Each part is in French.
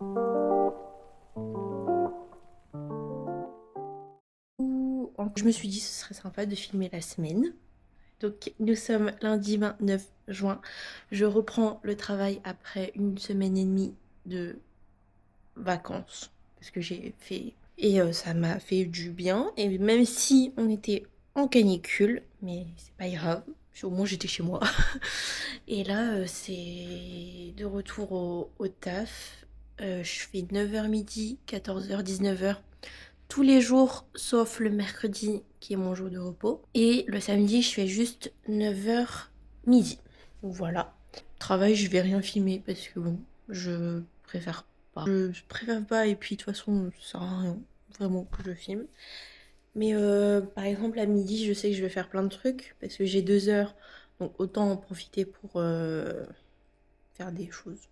Je me suis dit ce serait sympa de filmer la semaine. Donc nous sommes lundi 29 juin. Je reprends le travail après une semaine et demie de vacances. Parce que j'ai fait... Et ça m'a fait du bien. Et même si on était en canicule, mais c'est pas grave. Au moins j'étais chez moi. Et là c'est de retour au taf. Je fais 9h midi, 14h, 19h. Tous les jours, sauf le mercredi qui est mon jour de repos. Et le samedi, je fais juste 9h midi. Donc voilà. Travail, je vais rien filmer parce que bon, je préfère pas. Je préfère pas et puis de toute façon, ça sert à rien vraiment que je filme. Mais par exemple, à midi, je sais que je vais faire plein de trucs parce que j'ai 2 heures. Donc autant en profiter pour faire des choses.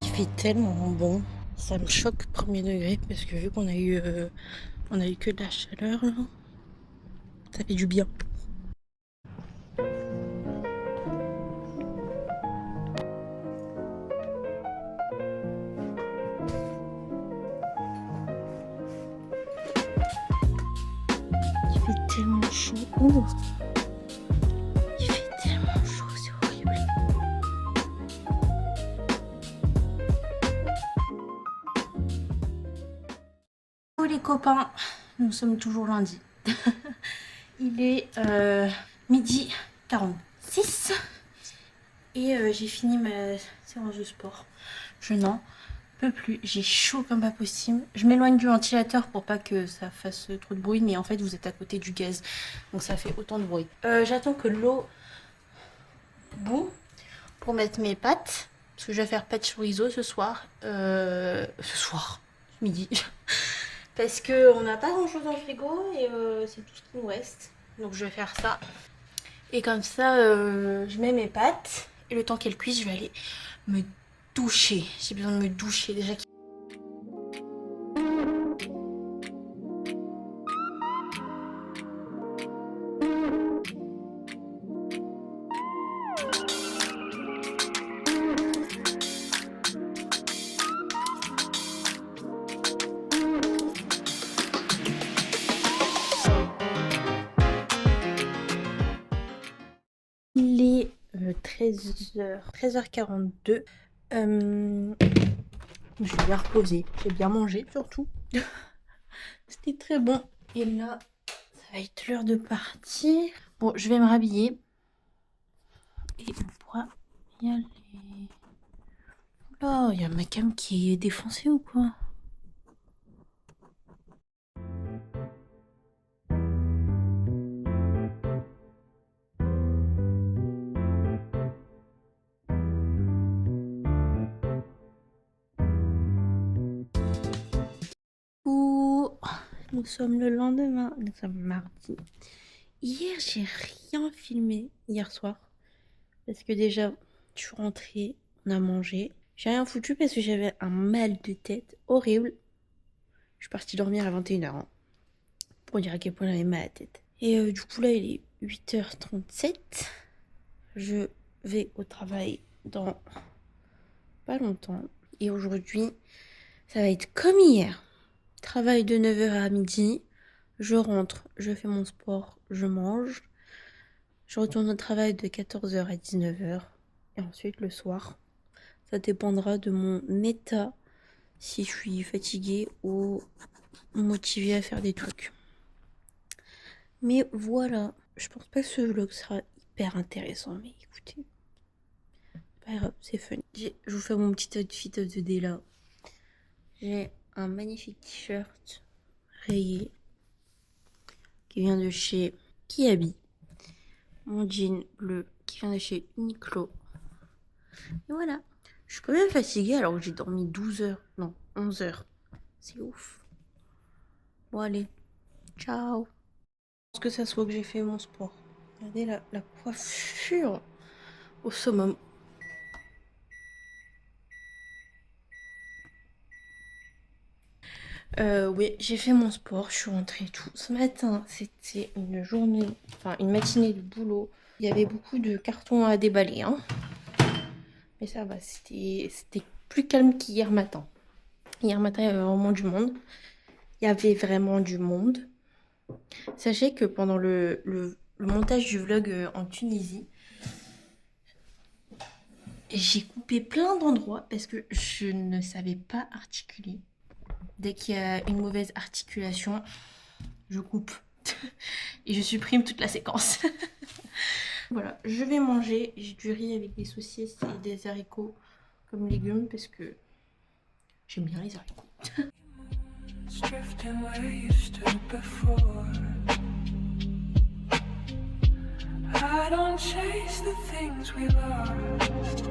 Il fait tellement bon. Ça me choque premier degré parce que vu qu'on on a eu que de la chaleur là, ça fait du bien. Il fait tellement chaud. Ouh. Il fait tellement chaud, c'est horrible. Oh les copains, nous sommes toujours lundi. Il est midi 46 et j'ai fini ma séance de sport. Je n'en peux plus, j'ai chaud comme pas possible. Je m'éloigne du ventilateur pour pas que ça fasse trop de bruit, mais en fait vous êtes à côté du gaz, donc ça fait autant de bruit. J'attends que l'eau bout pour mettre mes pâtes, parce que je vais faire pâtes chorizo ce soir. Midi. Parce qu'on n'a pas grand chose dans le frigo et c'est tout ce qui nous reste. Donc je vais faire ça. Et comme ça, je mets mes pâtes. Et le temps qu'elles cuisent, je vais aller me doucher. J'ai besoin de me doucher déjà. Il est 13h42. Je vais bien reposer. J'ai bien mangé surtout. C'était très bon. Et là, ça va être l'heure de partir. Bon, je vais me rhabiller. Et on pourra y aller. Oh, il y a ma cam qui est défoncée ou quoi? Ouh, nous sommes le lendemain. Nous sommes mardi. Hier, j'ai rien filmé hier soir. Parce que déjà, je suis rentrée, on a mangé. J'ai rien foutu parce que j'avais un mal de tête horrible. Je suis partie dormir à 21h hein, pour dire à quel point j'avais mal à la tête. Et du coup là il est 8h37. Je vais au travail dans pas longtemps. Et aujourd'hui, ça va être comme hier. Travail de 9h à midi. Je rentre, je fais mon sport, je mange. Je retourne au travail de 14h à 19h. Et ensuite le soir. Ça dépendra de mon état, si je suis fatiguée ou motivée à faire des trucs. Mais voilà, je pense pas que ce vlog sera hyper intéressant, mais écoutez, c'est pas grave, c'est fun. Je vous fais mon petit outfit of the day là. J'ai un magnifique t-shirt rayé qui vient de chez Kiabi. Mon jean bleu qui vient de chez Uniqlo. Et voilà. Je suis quand même fatiguée alors que j'ai dormi 12 heures. Non, 11 heures. C'est ouf. Bon allez, ciao. Je pense que ça soit que j'ai fait mon sport. Regardez la coiffure au summum. Oui, j'ai fait mon sport, je suis rentrée et tout. Ce matin, c'était une journée, enfin une matinée de boulot. Il y avait beaucoup de cartons à déballer, hein. Mais ça va, c'était plus calme qu'hier matin. Hier matin, il y avait vraiment du monde. Il y avait vraiment du monde. Sachez que pendant le montage du vlog en Tunisie, j'ai coupé plein d'endroits parce que je ne savais pas articuler. Dès qu'il y a une mauvaise articulation, je coupe et je supprime toute la séquence. Voilà, je vais manger. J'ai du riz avec des saucisses et des haricots comme légumes parce que j'aime bien les haricots. Drifting where you stood before. I don't chase the things we lost.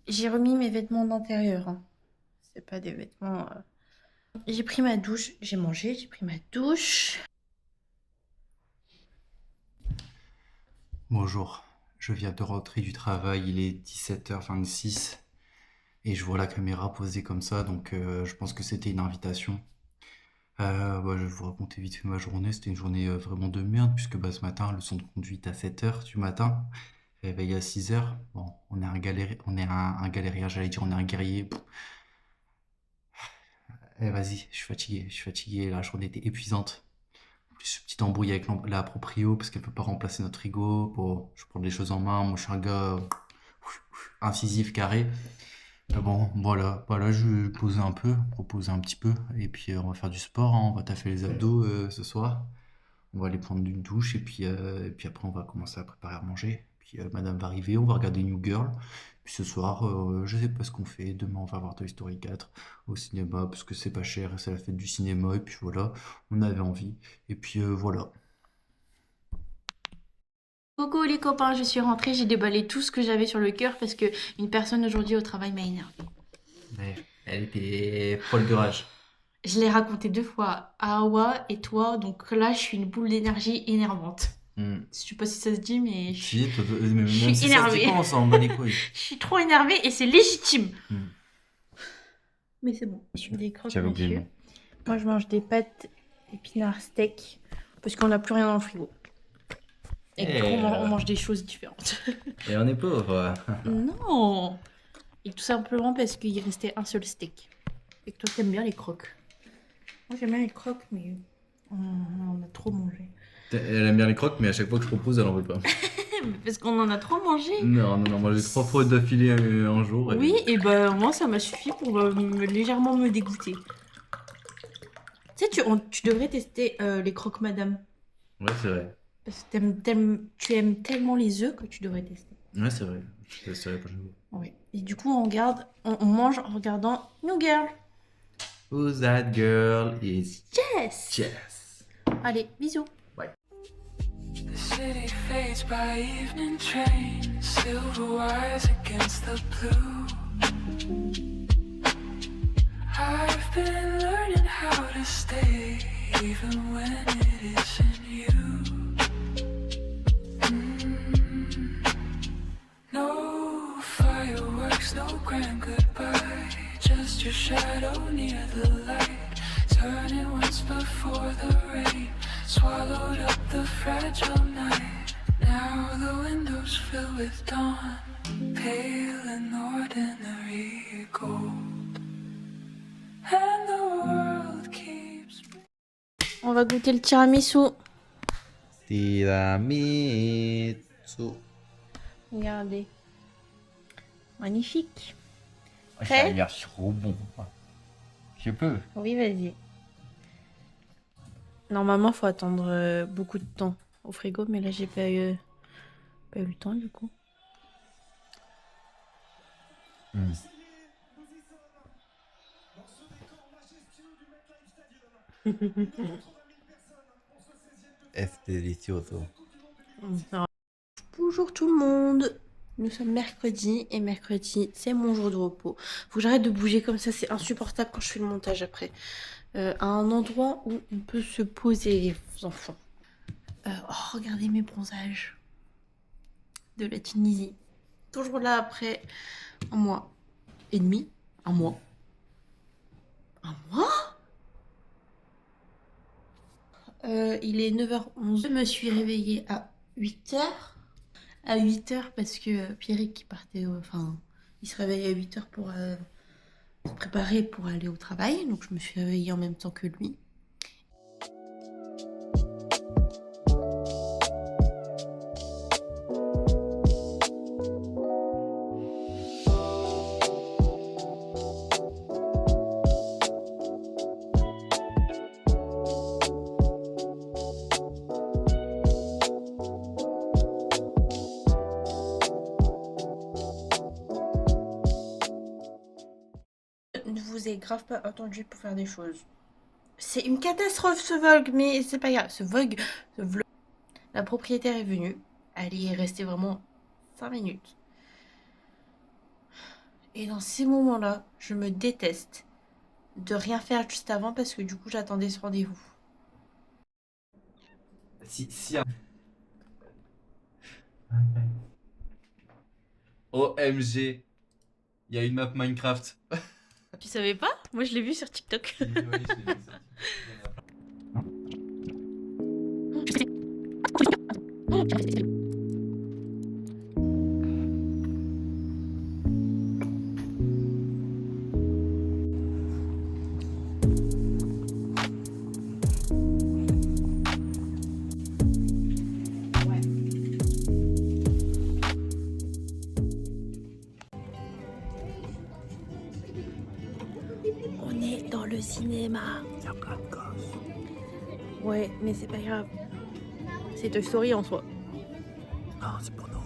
J'ai remis mes vêtements d'intérieur, hein. C'est pas des vêtements. J'ai pris ma douche, j'ai mangé, j'ai pris ma douche. Bonjour, je viens de rentrer du travail, il est 17h26 et je vois la caméra posée comme ça, donc je pense que c'était une invitation. Je vais vous raconter vite fait ma journée, c'était une journée vraiment de merde puisque ce matin, leçon de conduite à 7h du matin, réveil à 6h. Bon, on est un galérien, j'allais dire on est un guerrier. Vas-y, je suis fatigué, la journée était épuisante. Plus petite embrouille avec la proprio parce qu'elle peut pas remplacer notre frigo. Bon, je prends les choses en main. Moi, je suis un gars incisif, carré. Bon, voilà, je vais poser un peu, proposer un petit peu. Et puis, on va faire du sport, hein. On va taffer les abdos ce soir. On va aller prendre une douche et puis après, on va commencer à préparer à manger. Puis, madame va arriver, on va regarder New Girl. Puis ce soir, je sais pas ce qu'on fait. Demain, on va voir Toy Story 4 au cinéma parce que c'est pas cher et c'est la fête du cinéma. Et puis voilà, on avait envie. Et puis voilà. Coucou les copains, je suis rentrée, j'ai déballé tout ce que j'avais sur le cœur parce que une personne aujourd'hui au travail m'a énervée. Ouais, elle était folle de rage. Je l'ai raconté 2 fois à Awa et toi, donc là je suis une boule d'énergie énervante. Hmm. Je sais pas si ça se dit, mais Si, mais je même suis si ça se dit énervée. pas, on s'en bat les couilles. Je suis trop énervée et c'est légitime. Hmm. Mais c'est bon, des croques J'avais oublié le monsieur. nom. Moi je mange des pâtes épinards steak parce qu'on n'a plus rien dans le frigo. Et du coup on mange des choses différentes. Et on est pauvre. Non. Et tout simplement parce qu'il restait un seul steak. Et que toi t'aimes bien les croques. Moi j'aime bien les croques mais on a trop mangé. Elle aime bien les croques, mais à chaque fois que je propose, elle en veut pas. Parce qu'on en a trop mangé. Non, moi j'ai 3 fois d'affilée un jour. Oui, et ben moi ça m'a suffi pour légèrement me dégoûter. Tu sais, tu devrais tester les croques madame. Ouais, c'est vrai. Parce que tu aimes tellement les œufs que tu devrais tester. Ouais, c'est vrai. Je testerai la prochaine fois. Oui. Et du coup, on mange en regardant New Girl. Who's that girl is Yes. Jess. Allez, bisous. Bye. The city fades by evening train, silver wires against the blue. I've been learning how to stay, even when it isn't you. No fireworks, no grand goodbye, just your shadow near the light, turning once before the rain swallowed up the fragile night. Now the windows fill with dawn, pale and ordinary gold, and the world keeps. On va goûter le tiramisu. Tiramisu. Regardez. Magnifique. Ça a l'air trop bon. Je peux. Oui, vas-y. Normalement, faut attendre beaucoup de temps au frigo, mais là, j'ai pas eu le temps du coup. Es delicioso. Alors, bonjour tout le monde. Nous sommes mercredi et mercredi, c'est mon jour de repos. Faut que j'arrête de bouger comme ça, c'est insupportable quand je fais le montage après. À un endroit où on peut se poser, les enfants. Regardez mes bronzages de la Tunisie. Toujours là après un mois et demi. Un mois. Un mois? Il est 9h11. Je me suis réveillée à 8h. À 8h parce que Pierrick qui partait, enfin, il se réveillait à 8h pour se préparer pour aller au travail. Donc je me suis réveillée en même temps que lui. Ne vous ai grave pas attendu pour faire des choses. C'est une catastrophe ce vlog, mais c'est pas grave. Ce vlog. La propriétaire est venue. Elle y est restée vraiment 5 minutes. Et dans ces moments-là, je me déteste de rien faire juste avant parce que du coup j'attendais ce rendez-vous. Si. OMG, il y a une map Minecraft. Tu savais pas? Moi je l'ai vu sur TikTok. Oui, je l'ai vu ça. On est dans le cinéma. Il y a plein de gosses. Ouais, mais c'est pas grave. C'est Toy Story en soi. Non, c'est pour nous.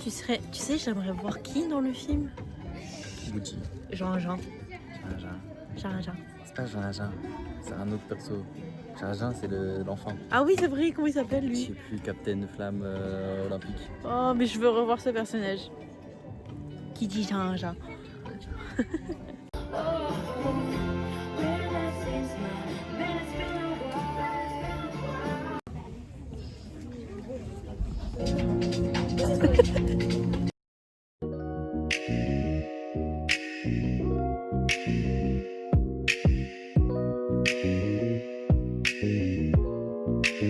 Tu sais, j'aimerais voir qui dans le film? Gucci. Jean-Jean. Jean-Jean. Jean-Jean. C'est pas Jean-Jean, c'est un autre perso. Jean-Jean, c'est l'enfant. Ah oui, c'est vrai, comment il s'appelle Je sais lui? plus, Captain Flamme Olympique. Oh, mais je veux revoir ce personnage. Qui dit Jean-Jean?